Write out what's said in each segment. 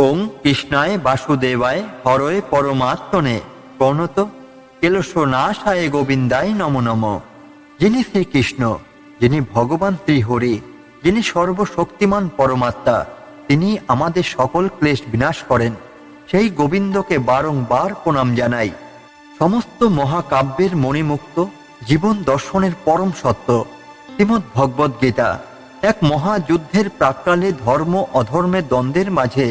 ওং কৃষ্ণায় বাসুদেবায় হরয়ে পরমাত্মনে প্রণত কেলসনাশায় গোবিন্দায় নমো নমঃ। যিনি শ্রীকৃষ্ণ, যিনি ভগবান শ্রীহরি, যিনি সর্বশক্তিমান পরমাত্মা, তিনি আমাদের সকল ক্লেশ বিনাশ করেন, সেই গোবিন্দকে বারংবার প্রণাম জানাই। সমস্ত মহাকাব্যের মণিমুক্ত জীবন দর্শনের পরম সত্য শ্রীমদ্ ভগবদ গীতা এক মহাযুদ্ধের প্রাক্কালে ধর্ম অধর্মের দ্বন্দ্বের মাঝে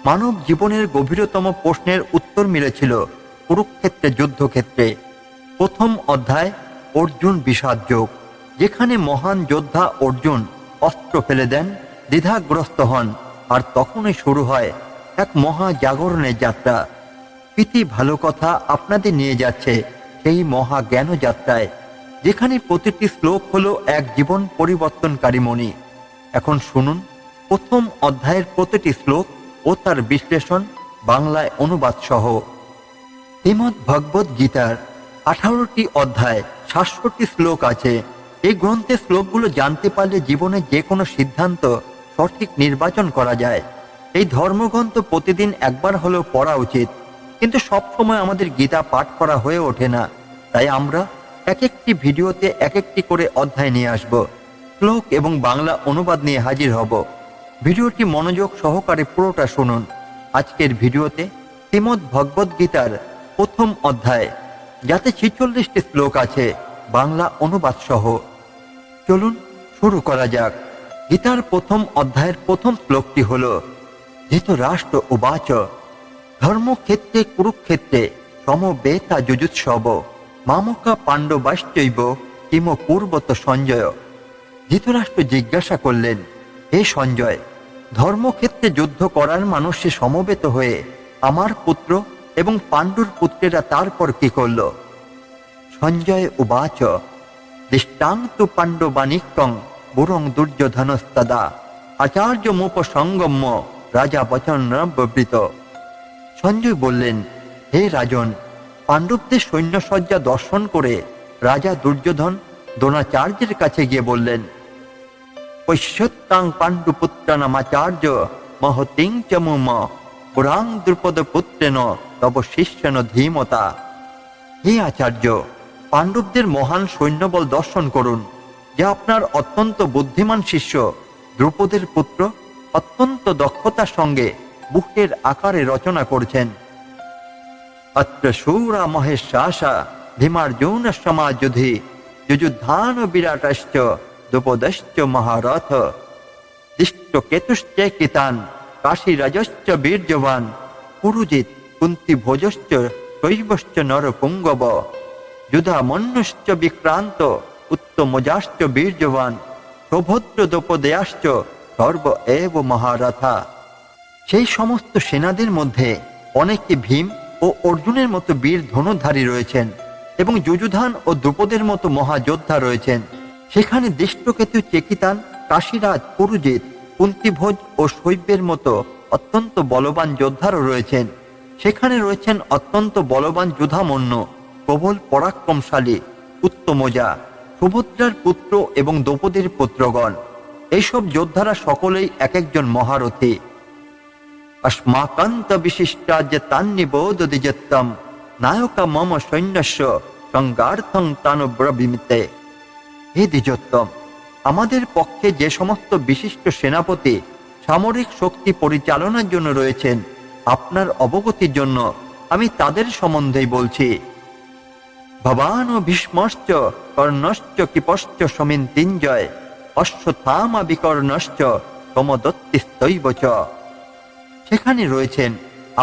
মানব জীবনের গভীরতম প্রশ্নের উত্তর মিলেছিল কুরুক্ষেত্রের যুদ্ধক্ষেত্রে। প্রথম অধ্যায় অর্জুন বিষাদ যোগ, যেখানে মহান যোদ্ধা অর্জুন অস্ত্র ফেলে দেন, দ্বিধাগ্রস্ত হন, আর তখনই শুরু হয় এক মহাজাগরণের যাত্রা। প্রীতি ভালো কথা আপনাদের নিয়ে যাচ্ছে সেই মহাজ্ঞান যাত্রায়, যেখানে প্রতিটি শ্লোক হলো এক জীবন পরিবর্তনকারী মণি। এখন শুনুন প্রথম অধ্যায়ের প্রতিটি শ্লোক ও তার বিশ্লেষণ বাংলায় অনুবাদ সহ। শ্রীমদ্ ভগবদ গীতার 18টি অধ্যায় 700টি শ্লোক আছে। এই গ্রন্থের শ্লোকগুলো জানতে পারলে জীবনে যে কোনো সিদ্ধান্ত সঠিক নির্বাচন করা যায়। এই ধর্মগ্রন্থ প্রতিদিন একবার হলেও পড়া উচিত, কিন্তু সবসময় আমাদের গীতা পাঠ করা হয়ে ওঠে না। তাই আমরা এক একটি ভিডিওতে এক একটি করে অধ্যায় নিয়ে আসব, শ্লোক এবং বাংলা অনুবাদ নিয়ে হাজির হব। ভিডিওটি মনোযোগ সহকারে পুরোটা শুনুন। আজকের ভিডিওতে শ্রীমদ্ ভগবদ গীতার প্রথম অধ্যায়, যাতে 46টি শ্লোক আছে, বাংলা অনুবাদ সহ। চলুন শুরু করা যাক। গীতার প্রথম অধ্যায়ের প্রথম শ্লোকটি হল, ধৃতরাষ্ট্র উবাচ ধর্মক্ষেত্রে কুরুক্ষেত্রে সমবেতা যুজুৎসব মামকা পাণ্ডবাশ্চৈব কিম পূর্বত সঞ্জয়। ধৃতরাষ্ট্র জিজ্ঞাসা করলেন, হে সঞ্জয়, ধর্মক্ষেত্রে যুদ্ধ করার মানুষে সমবেত হয়ে আমার পুত্র এবং পাণ্ডুর পুত্রেরা তারপর কি করল? সঞ্জয় উবাচ দৃষ্টান্তু পাণ্ডবানিক্যং বুরং দুর্যোধনস্তদা আচার্য মুপসঙ্গম্য রাজা বচন ববৃত। সঞ্জয় বললেন, হে রাজন, পাণ্ডবদের সৈন্যসজ্জা দর্শন করে রাজা দুর্যোধন দ্রোণাচার্যের কাছে গিয়ে বললেন, পশ্যত্তাং পাণ্ডুপুত্রানামাচার্য মহতিং চ মুম পুরাং দ্রুপদ পুত্রেন তব শিষ্যেন ধীমতা। হে আচার্য, পাণ্ডবদের মহান সৈন্যবল দর্শন করুন, যা আপনার অত্যন্ত বুদ্ধিমান শিষ্য দ্রুপদের পুত্র অত্যন্ত দক্ষতার সঙ্গে বুকের আকারে রচনা করছেন। অত্র শূরা মহেশাসা ভীমার্জুন সমাযুধি যুযুদ্ধান বিরাটশ্চ দ্রুপদশ্চ মহারথ দৃষ্টকেতুশ্চৈকিতান কাশীরাজশ্চ বীর্যবান পুরুজিৎ কুন্তিভোজশ্চ শৈবশ্চ নরপুঙ্গব যুধামন্যশ্চ বিক্রান্ত উত্তমজাশ্চ বীর্যবান সৌভদ্র দ্রৌপদেয়াশ্চ সর্ব এব মহারথা। সেই সমস্ত সেনাদের মধ্যে অনেকে ভীম ও অর্জুনের মতো বীর ধনুধারী রয়েছেন এবং যুযুধান ও দ্রুপদের মতো মহাযোদ্ধা রয়েছেন। সেখানে দৃষ্টকেতু চেকিতান, কাশীরাজ, পুরুজিৎ, কুন্তিভোজ ও শৈব্যের মতো অত্যন্ত বলবান যোদ্ধারও রয়েছেন। সেখানে রয়েছেন অত্যন্ত বলবান যুধামন্য, প্রবল পরাক্রমশালী উত্তমজা, সুভদ্রার পুত্র এবং দ্রৌপদীর পুত্রগণ। এইসব যোদ্ধারা সকলেই এক একজন মহারথী। अस्माकंत विशिष्टाज्य तान्निबोधदिजत्तम नायका मम सैन्यस्य संगार्थं तानुब्रवीमिते। হে দ্বিজোত্তম, আমাদের পক্ষে যে সমস্ত বিশিষ্ট সেনাপতি সামরিক শক্তি পরিচালনার জন্য রয়েছেন, আপনার অবগতির জন্য আমি তাদের সম্বন্ধেই বলছি। ভবান ভীষ্মশ্চ কর্ণশ্চ কৃপশ্চ সমিন্তিঞ্জয় অশ্বত্থামা বিকর্ণশ্চ সমদত্তিস্তৈব চ। সেখানে রয়েছেন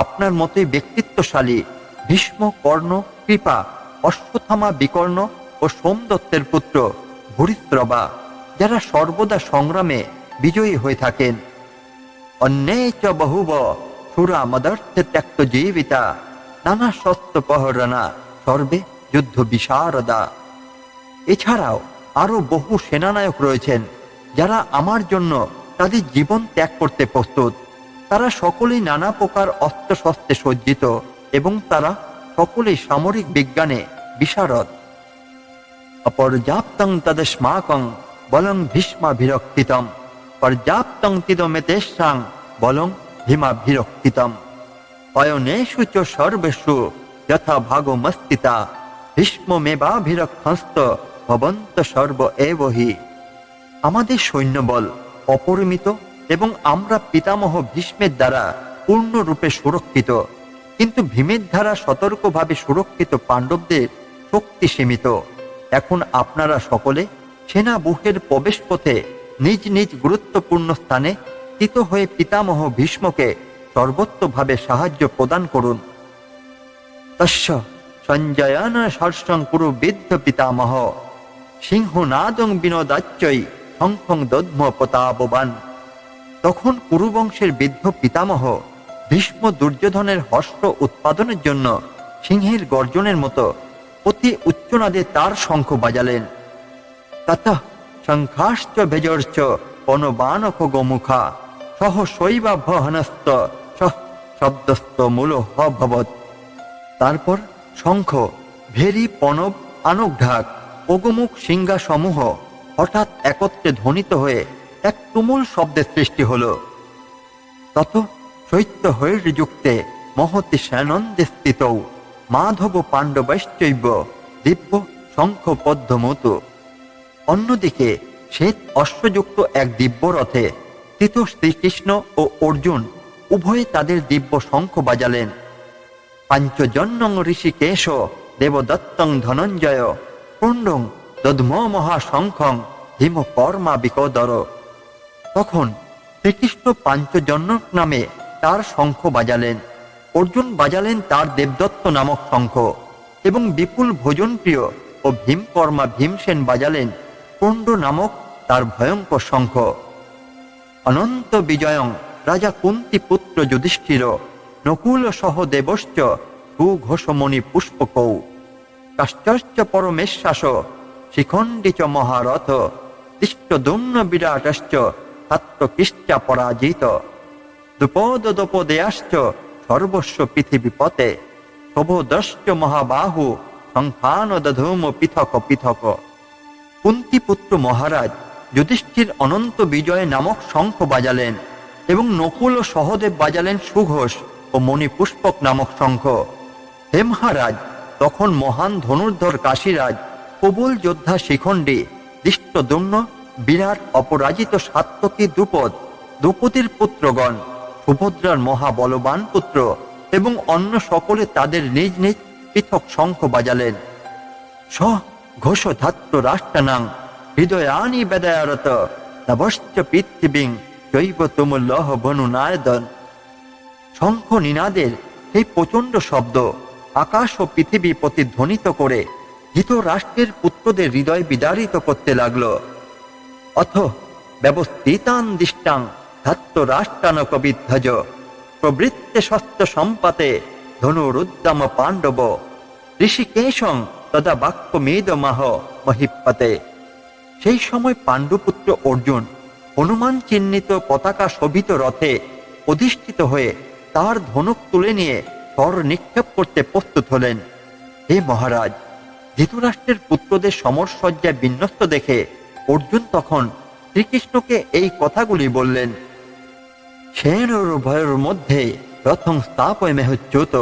আপনার মতোই ব্যক্তিত্বশালী ভীষ্ম, কর্ণ, কৃপা, অশ্বত্থামা, বিকর্ণ ও সোমদত্তের পুত্র ভূরিশ্রবা, যারা সর্বদা সংগ্রামে বিজয়ী হয়ে থাকেন। অন্যে চ বহুব সুরা মদর্থে ত্যক্ত জীবিতা নানা শস্ত্র প্রহরণা সর্বে যুদ্ধ বিশারদা। এছাড়াও আরো বহু সেনানায়ক রয়েছেন, যারা আমার জন্য তাদের জীবন ত্যাগ করতে প্রস্তুত। তারা সকলেই নানা প্রকার অস্ত্রশস্ত্রে সজ্জিত এবং তারা সকলেই সামরিক বিজ্ঞানে বিশারদ। অপর্যাপ্তং তদস্মাকং বলং ভীষ্মাভিরক্ষিতম পর্যাপ্তং তিদমেতেষাং বলং ভীমাভিরক্ষিতম অয়নেষু চ সর্বেষু যথা ভাগমস্তিতা ভীষ্মমেবাভিরক্ষস্ত ভবন্ত সর্ব এবহি। আমাদের সৈন্যবল অপরিমিত এবং আমরা পিতামহ ভীষ্মের দ্বারা পূর্ণরূপে সুরক্ষিত, কিন্তু ভীমের দ্বারা সতর্কভাবে সুরক্ষিত পাণ্ডবদের শক্তি সীমিত। এখন আপনারা সকলে সেনাবুহের প্রবেশ পথে নিজ নিজ গুরুত্বপূর্ণ স্থানে স্থিত হয়ে পিতামহ ভীষ্মকে সর্বত্রভাবে সাহায্য প্রদান করুন। তস্য সঞ্জয়ান সর্ষং কুরু বিদ্ধ পিতামহ সিংহনাদং বিনোদাচ্চৈ শঙ্খং দদ্ম প্রতাপবান। তখন কুরুবংশের বৃদ্ধ পিতামহ ভীষ্ম দুর্যোধনের হস্ত উৎপাদনের জন্য সিংহের গর্জনের মতো অতি উচ্চনাদে তার শঙ্খ বাজালেন। তত শঙ্খাশ্চ ভেজর্চ পনবানক গোমুখা সহ শৈবাভহনস্ত সহ শব্দস্ত মূল ভবৎ। তারপর শঙ্খ, ভেরি, পনব, আনক ঢাক, অগমুখ সিংহা সমূহ হঠাৎ একত্রে ধ্বনিত হয়ে এক তুমুল শব্দের সৃষ্টি হল। তত শৈত্য হৈর্যুক্তে মহতি সানন্দে স্থিতৌ মাধব পাণ্ডবৈশ্চৈব দিব্য শঙ্খ পদ্মমতু। অন্যদিকে শ্বেত অশ্বযুক্ত এক দিব্য রথে স্থিত শ্রীকৃষ্ণ ও অর্জুন উভয়ে তাদের দিব্য শঙ্খ বাজালেন। পাঞ্চজন্যং ঋষিকেশ দেবদত্তং ধনঞ্জয় পুণ্ডং দদ্ম মহাশঙ্খং হিম কর্মা বিকদর। তখন শ্রীকৃষ্ণ পাঞ্চজন্য নামে তার শঙ্খ বাজালেন, অর্জুন বাজালেন তার দেবদত্ত নামক শঙ্খ, এবং বিপুল ভোজনপ্রিয় ও ভীমকর্মা ভীমসেন বাজালেন পুণ্ড নামক তার ভয়ঙ্কর শঙ্খ। অনন্ত বিজয়ং রাজা কুন্তি পুত্র যুধিষ্ঠির নকুল সহ দেবশ্চ সুঘোষমণি পুষ্পকৌ কাশ্চর্য পরমেশ্বাস শিখণ্ডী চ মহারথ তিষ্টদুম্ন বিরাটশ্চ সাত্ত্বকিশ্চা পরাজিত দ্রুপদ দ্রৌপদেয়াশ্চ সর্বস্ব পৃথিবীপতে শোভদশ্চ মহাবাহু সংখ্যান দধূম পৃথক পৃথক। কুন্তিপুত্র মহারাজ যুধিষ্ঠির অনন্ত বিজয় নামক শঙ্খ বাজালেন এবং নকুল ও সহদেব বাজালেন সুঘোষ ও মণিপুষ্পক নামক শঙ্খ। হে মহারাজ, তখন মহান ধনুর্ধর কাশীরাজ, প্রবল যোদ্ধা শিখণ্ডী, দৃষ্টদ্যুম্ন, বিরাট অপরাজিত সাত্ত্বকী দ্রুপদ, দ্রৌপদীর পুত্রগণ, সুভদ্রার মহাবলবান পুত্র এবং অন্য সকলে তাদের নিজ নিজ পৃথক শঙ্খ বাজালেন। স ঘোষ ধাত্র রাষ্ট্রানাং হৃদয়ানি বেদায়রত নভশ্চ পৃথিবীং জৈব তুমুল্লহ বনুনায়দন। শঙ্খ নিনাদের সেই প্রচণ্ড শব্দ আকাশ ও পৃথিবী প্রতিধ্বনিত করে ধৃতরাষ্ট্রের পুত্রদের হৃদয় বিদারিত করতে লাগল। অথ ব্যবস্থিতান দিষ্টাং ধাত্র রাষ্ট্রানক বিধ্বজ প্রবৃত্তে শস্ত্র সম্পাতে ধনুরুদ্যম পাণ্ডব ঋষিকেশং তদা বাক্য মেদমাহ মহিপতে। সেই সময় পাণ্ডুপুত্র অর্জুন হনুমান চিহ্নিত পতাকা শোভিত রথে অধিষ্ঠিত হয়ে তার ধনুক তুলে নিয়ে স্বর নিক্ষেপ করতে প্রস্তুত হলেন। হে মহারাজ, ধৃতরাষ্ট্রের পুত্রদের সমরসজ্জায় বিন্যস্ত দেখে অর্জুন তখন শ্রীকৃষ্ণকে এই কথাগুলি বললেন। সেনোর ভয়ের মধ্যে রথং স্থাপয় মেহুচ্যুত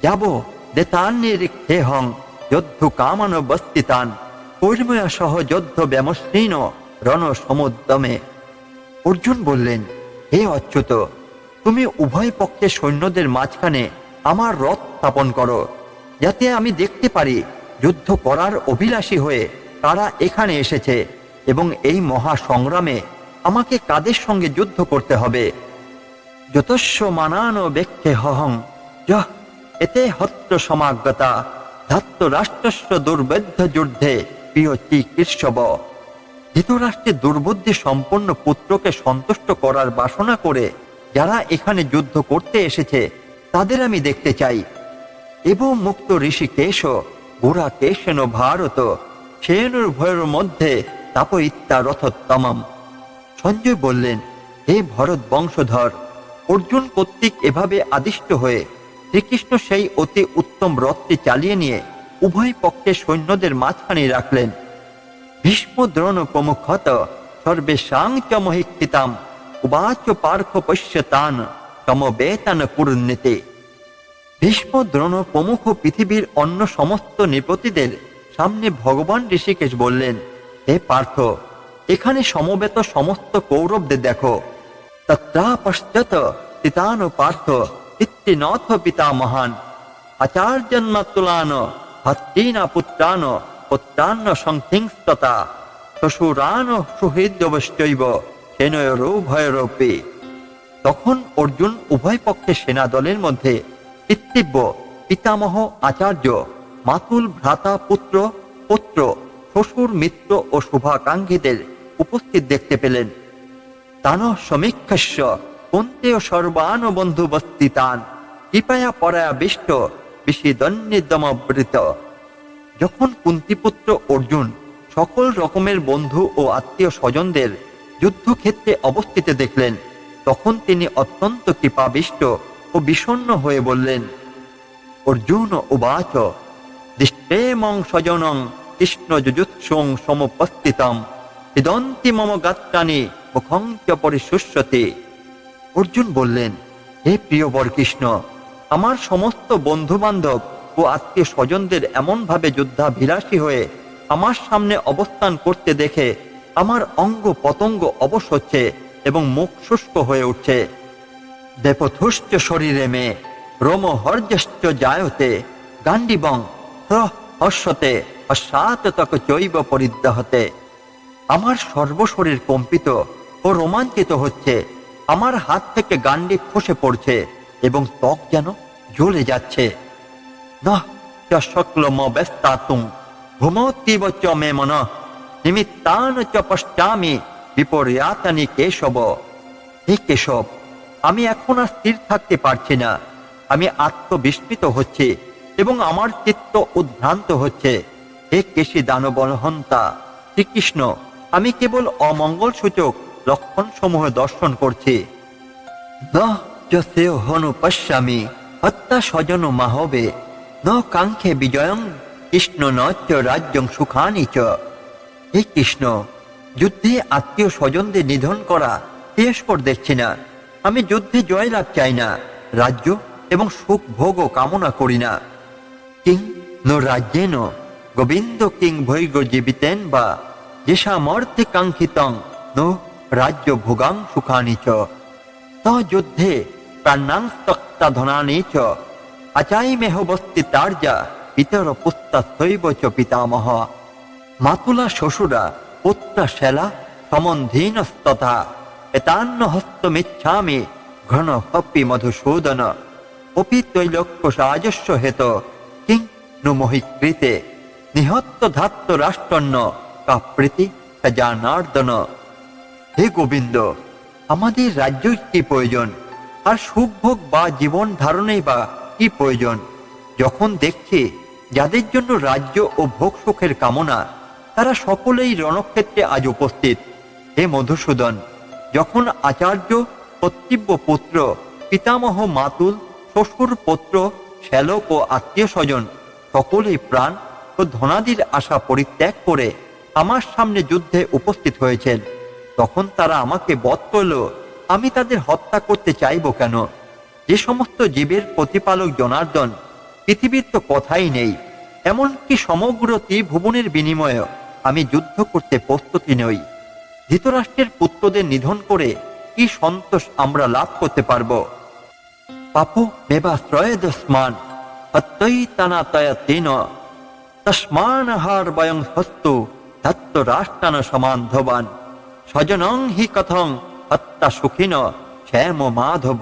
যাব দেতান্নিরিক্ষেহং যদ্ধু কামান বস্তিতান কর্ময়া সহ যদ্ধ ব্যামশ্রীন রণ সমুদ্যমে। অর্জুন বললেন, হে অচ্যুত, তুমি উভয় পক্ষের সৈন্যদের মাঝখানে আমার রথ স্থাপন করো, যাতে আমি দেখতে পারি যুদ্ধ করার অভিলাষী হয়ে কারা এখানে এসেছে এবং এই মহা সংগ্রামে আমাকে কাদের সঙ্গে যুদ্ধ করতে হবে। যতস্য মানানো ব্যক্ষে হহং যহ এতে হত্র সমাগতা ধাত্ত রাষ্ট্রস্য দুর্বেদ্য যুদ্ধে প্রিয় চিকৃষ্যব। ধৃতরাষ্ট্রের দুর্বুদ্ধি সম্পন্ন পুত্রকে সন্তুষ্ট করার বাসনা করে যারা এখানে যুদ্ধ করতে এসেছে তাদের আমি দেখতে চাই। এবং মুক্ত ঋষিকেশ গোরা কেশেন ভারত সেনুর ভয়ের মধ্যে তাপয়িত্তা রথোত্তমম। সঞ্জয় বললেন, হে ভরত বংশধর, অর্জুন কর্তৃক এভাবে আদিষ্ট হয়ে শ্রীকৃষ্ণ সেই অতি উত্তম রথটি চালিয়ে নিয়ে উভয় পক্ষের সৈন্যদের মাঝখানে রাখলেন। ভীষ্ম দ্রোণ প্রমুখত সর্বেষাং চ মহিক্ষিতাম উবাচ পার্থ পশ্যতান সমবেতান কুরুন্নীতি। ভীষ্ম, দ্রোণ প্রমুখ পৃথিবীর অন্য সমস্ত নৃপতিদের সামনে ভগবান ঋষিকেশ বললেন, হে পার্থ, এখানে সমবেত সমস্ত কৌরবদের দেখো। তত্রা পশ্চাৎ তিতান পার্থ ইত্যনথ পিতামহান আচার্যন্মাতুলান ভত্তীনা পুত্রান পুত্রান্ন সংহিংস্ততা শ্বশুরান সুহৃদবশ্চৈব সেনয়োরুভয়োরপি। তখন অর্জুন উভয় পক্ষের সেনা দলের মধ্যে পিতৃব্য, পিতামহ, আচার্য, মাতুল, ভ্রাতা, পুত্র, পুত্র, শ্বশুর, মিত্র ও শুভাকাঙ্ক্ষীদের উপস্থিত দেখতে পেলেন। তান সমীক্ষস্য কুন্তেয় সর্বান বন্ধুবস্তিতান কৃপয়া পরায়াবিষ্ট বিষিদন্যদমবৃত। যখন কুন্তিপুত্র অর্জুন সকল রকমের বন্ধু ও আত্মীয় স্বজনদের যুদ্ধক্ষেত্রে অবস্থিত দেখলেন, তখন তিনি অত্যন্ত কৃপাবিষ্ট ও বিষণ্ণ হয়ে বললেন, অর্জুন উবাচ দৃষ্টেমং স্বজনং কৃষ্ণ যুজুৎসং সমুপস্থিতম হৃদন্তি মম গাত্রাণি মুখং চ পরিশুষ্যতে। অর্জুন বললেন, হে প্রিয় বর কৃষ্ণ, আমার সমস্ত বন্ধু বান্ধব ও আত্মীয় স্বজনদের এমনভাবে যুদ্ধাভিলাষী হয়ে আমার সামনে অবস্থান করতে দেখে আমার অঙ্গ পতঙ্গ অবশ হচ্ছে এবং মুখ শুষ্ক হয়ে উঠছে। দেপথুশ্চ শরীরে মে রোমহর্যশ্চ জায়তে গান্ডিবং হর্ষতে অশ্বাততক চৈব পরিদাহতে। আমার সর্বশরীর কম্পিত ও রোমাঞ্চিত হচ্ছে, আমার হাত থেকে গান্ডি খসে পড়ছে এবং ত্বক যেন জ্বলে যাচ্ছে। নঃ চ শক্লম ব্যস্তাতুং ভূমোত্তীব চ মে মনঃ নিমিত্তান চ পশ্চামি বিপর্যাতানি কেশব। হে কেশব, আমি এখন আর স্থির থাকতে পারছি না, আমি আত্মবিস্মৃত হচ্ছি এবং আমার চিত্ত উদ্ভ্রান্ত হচ্ছে। হে কেশী দানবহন্তা শ্রীকৃষ্ণ, আমি কেবল অমঙ্গল সূচক লক্ষণ সমূহ দর্শন করছি। হনু পশ্যামি হত্যা স্বজন মাহবে ন কাঙ্ক্ষে বিজয়ং কৃষ্ণ নচ রাজ্যং সুখানি চ। হে কৃষ্ণ, যুদ্ধে আত্মীয় স্বজনদের নিধন করা শ্রেয়স্কর দেখছি না। আমি যুদ্ধে জয়লাভ চাই না, রাজ্য এবং সুখ ভোগও কামনা করি না। কিং নো রাজ্যেন গোবিন্দ কিং ভৈগ জীবিতেন বা যেসামর্থে কাঙ্ক্ষিতং নো রাজ্য ভোগাং সুখানি চ। ত যুদ্ধে প্রাণাংস্তক্তা ধনানি চ আচাইমেহ বস্তি তার্যা পিতর পুত্রাস্থৈব চ পিতামহ। মাতুলা শ্বশুরা পুত্রা শ্যালা সমন্ধীনস্তথা এতান্ন হস্তমিচ্ছামি ঘন হপি মধুসূদন অপি তৈলক্য সাজস্য হেত কিং নু মহিকৃতে নিহত্ত ধাত্ত রাষ্ট্রন্ন কাপ্রীতি সজানার্দন। হে গোবিন্দ, আমাদের রাজ্যই কি প্রয়োজন, আর সুখভোগ বা জীবন ধারণেই বা কি প্রয়োজন, যখন দেখছি যাদের জন্য রাজ্য ও ভোগ সুখের কামনা তারা সকলেই রণক্ষেত্রে আজ উপস্থিত। হে মধুসূদন, যখন আচার্য, কর্তৃব্য পুত্র, পিতামহ, মাতুল, শ্বশুর পুত্র, শ্যালক ও আত্মীয় স্বজন সকলেই প্রাণ ও ধনাদির আশা পরিত্যাগ করে আমার সামনে যুদ্ধে উপস্থিত হয়েছেন, তখন তারা আমাকে বধ করল, আমি তাদের হত্যা করতে চাইব কেন? যে সমস্ত জীবের প্রতিপালক জনার্দন, পৃথিবীর তো কথাই নেই, এমনকি সমগ্র ত্রিভুবনের বিনিময়ে আমি যুদ্ধ করতে প্রস্তুতি নই। ধৃতরাষ্ট্রের পুত্রদের নিধন করে কি সন্তোষ আমরা লাভ করতে পারব? পাপো মেবাশ্রয়েদস্মান হত্যৈতানাতয়তেন তস্মানহার বয়ং হস্তু ধত্ত রাষ্ট্রান সমান্ধবান স্বজনং হি কথং হত্যা সুখিন শ্যাম মাধব।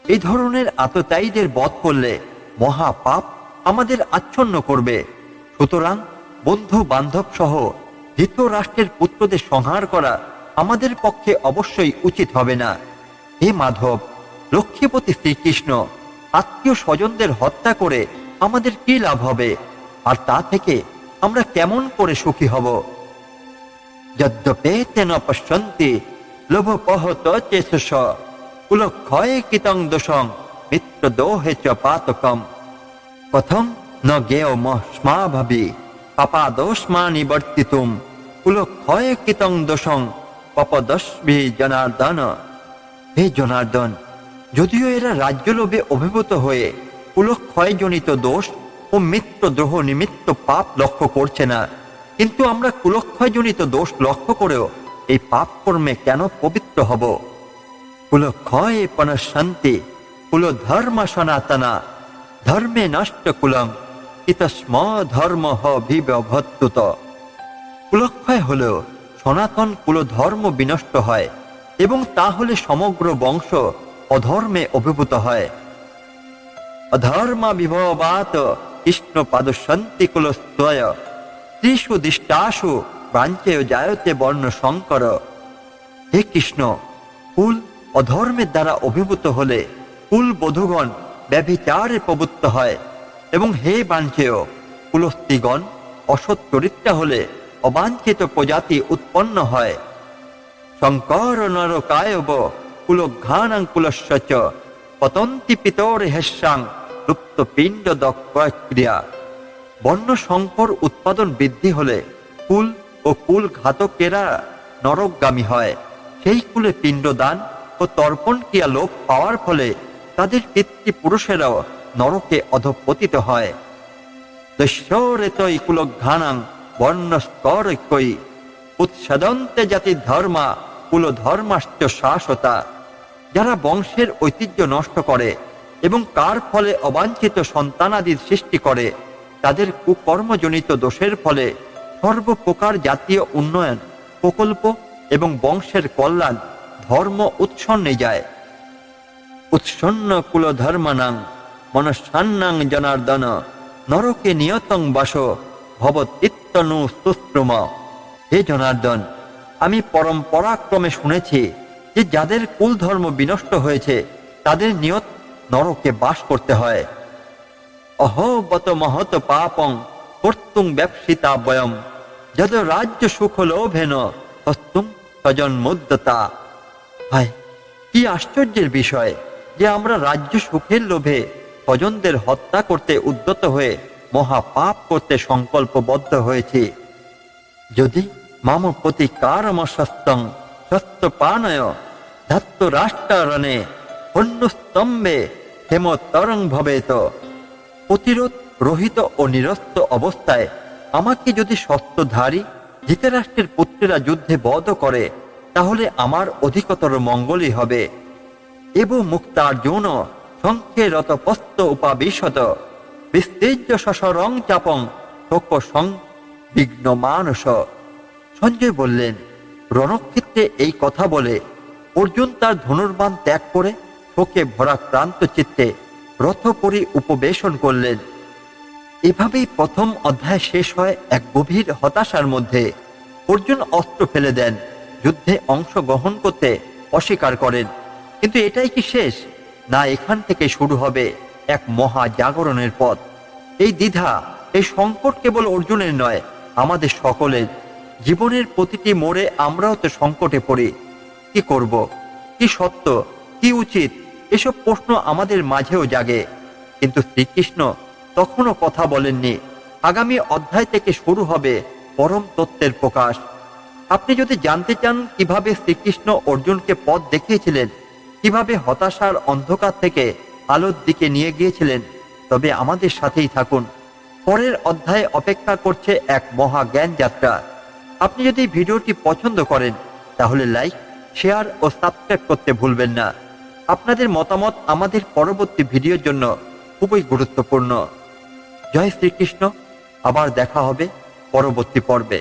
এই ধরনের আততায়ীদের বধ করলে মহাপাপ আমাদের আচ্ছন্ন করবে। সুতরাং বন্ধু বান্ধব সহ ধৃতরাষ্ট্রের পুত্রদের সংহার করা আমাদের পক্ষে অবশ্যই উচিত হবে না। হে মাধব, লক্ষ্মীপতি শ্রীকৃষ্ণ, আত্মীয় স্বজনদের হত্যা করে আমাদের কি লাভ হবে, আর তা থেকে আমরা কেমন করে সুখী হব? যদ্যপেতে ন পশ্যন্তি লোভপহত চেতস কুলক্ষয়ে কৃতং দোষং মিত্রদোহে চ পাতকম কথং ন জ্ঞেয় মস্মা ভাবি পাপাদোষ্মা নিবর্তিতুম কুলক্ষয়ে কৃতং দোষং পপদস্মি জনার্দন। হে জনার্দন, যদিও এরা রাজ্যলোভে অভিভূত হয়ে কুলক্ষয়জনিত দোষ ও মিত্রদ্রোহ নিমিত্ত পাপ লক্ষ্য করছে না, কিন্তু আমরা কুলক্ষয়জনিত দোষ লক্ষ্য করেও এই পাপ কর্মে কেন পবিত্র হব? কুলক্ষয় পনশান্তি কুল ধর্ম সনাতনা ধর্মে নষ্ট কুলং ইতস্ম ধর্ম ভিবভত্যুত। কুলক্ষয় হলেও সনাতন কুলধর্ম বিনষ্ট হয় এবং তা হলে সমগ্র বংশ অধর্মে অভিভূত হয়। অধর্ম বিভবাত কৃষ্ণ পাদশান্তি কুলস্তয় ত্রিষু দিষ্টাসু বাঞ্চেয় জায়তে বর্ণ শঙ্কর। হে কৃষ্ণ, কুল অধর্মের দ্বারা অভিভূত হলে কুল বধূগণ ব্যভিচারে প্রবৃত্ত হয় এবং হে বাঞ্চেয় কুলস্ত্রীগণ অসৎ চরিত্রা হলে অবাঞ্ছিত প্রজাতি উৎপন্ন হয়। শঙ্কর নরকায়ব কুলঘ্রাণাং কুলস্য পতন্তি পিতরে হেস্যাং লুপ্ত পিণ্ড দক্রিয়া। বর্ণ সংকর উৎপাদন বৃদ্ধি হলে কুল ও কুল ঘাতকেরা নরকগামী হয়। সেই কুলে পিণ্ডদান ও তর্পণ ক্রিয়া লোপ পাওয়ার ফলে তাদের পিতৃপুরুষেরাও নরকে অধঃপতিত হয়। দস্যরেতই কুলঘ্রাণাং বর্ণস্তরৈক্যই উৎসাদন্তে জাতি ধর্মা কুল ধর্মাশ্চ শাশ্বতা। যারা বংশের ঐতিহ্য নষ্ট করে এবং কার ফলে অবাঞ্ছিত সন্তানাদির সৃষ্টি করে, তাদের কুকর্মজনিত দোষের ফলে সর্বপ্রকার জাতীয় উন্নয়ন প্রকল্প এবং বংশের কল্যাণ ধর্ম উৎসন্নে যায়। উৎসন্ন কুলধর্মানাং মনসান্নাং জনার্দন নরকে নিয়তং বাস ভবতিত্তনু স্তোত্রম। হে জনার্দন, আমি পরম্পরাক্রমে শুনেছি যে যাদের কুল ধর্ম বিনষ্ট হয়েছে তাদের নিয়ত নরকে বাস করতে হয়। অহবত মহত পাপং কর্তুং ব্যবসিতা বয়ম যদ রাজ্য সুখ লোভেন হস্তুং স্বজন্মোদ্যতা। হায়, কি আশ্চর্যের বিষয় যে আমরা রাজ্য সুখের লোভে স্বজনদের হত্যা করতে উদ্যত হয়ে মহাপাপ করতে সংকল্পবদ্ধ হয়েছি। যদি মাম প্রতি কারমস্যং সত্যপানয় ধাত্ত রাষ্ট্রারণে হন্যস্তম্ভে হেমতরং ভবেত। প্রতিরোধ রহিত ও নিরস্ত অবস্থায় আমাকে যদি শস্ত্রধারী ধৃতরাষ্ট্রের পুত্রেরা যুদ্ধে বধ করে, তাহলে আমার অধিকতর মঙ্গলই হবে। এব মুক্তার্জুন সংখ্যে রতপস্ত উপাবিশত বিস্তেজ্য শশরং চাপং শোক বিঘ্ন মানস। সঞ্জয় বললেন, রণক্ষেত্রে এই কথা বলে অর্জুন তার ধনুর্বাণ ত্যাগ করে শোকে ভরা ক্লান্ত চিত্তে রথপরি উপবেশন করলেন। এভাবেই প্রথম অধ্যায় শেষ হয় এক গভীর হতাশার মধ্যে। অর্জুন অস্ত্র ফেলে দেন, যুদ্ধে অংশগ্রহণ করতে অস্বীকার করেন। কিন্তু এটাই কি শেষ? না, এখান থেকে শুরু হবে এক মহা জাগরণের পথ। এই দ্বিধা, এই সংকট কেবল অর্জুনের নয়, আমাদের সকলের। জীবনের প্রতিটি মোড়ে আমরাও তো সংকটে পড়ি। কি করব, কি সত্য, কি উচিত, এসব প্রশ্ন আমাদের মাঝেও জাগে। কিন্তু শ্রীকৃষ্ণ তখনও কথা বলেননি। আগামী অধ্যায় থেকে শুরু হবে পরম তত্ত্বের প্রকাশ। আপনি যদি জানতে চান কিভাবে শ্রীকৃষ্ণ অর্জুনকে পথ দেখিয়েছিলেন, কিভাবে হতাশার অন্ধকার থেকে আলোর দিকে নিয়ে গিয়েছিলেন, তবে আমাদের সাথেই থাকুন। পরের অধ্যায়ে অপেক্ষা করছে এক মহা জ্ঞান যাত্রা। আপনি যদি ভিডিওটি পছন্দ করেন তাহলে লাইক, শেয়ার ও সাবস্ক্রাইব করতে ভুলবেন না। আপনাদের মতামত আমাদের পরবর্তী ভিডিওর জন্য খুবই গুরুত্বপূর্ণ। জয় শ্রীকৃষ্ণ। আবার দেখা হবে পরবর্তী পর্বে।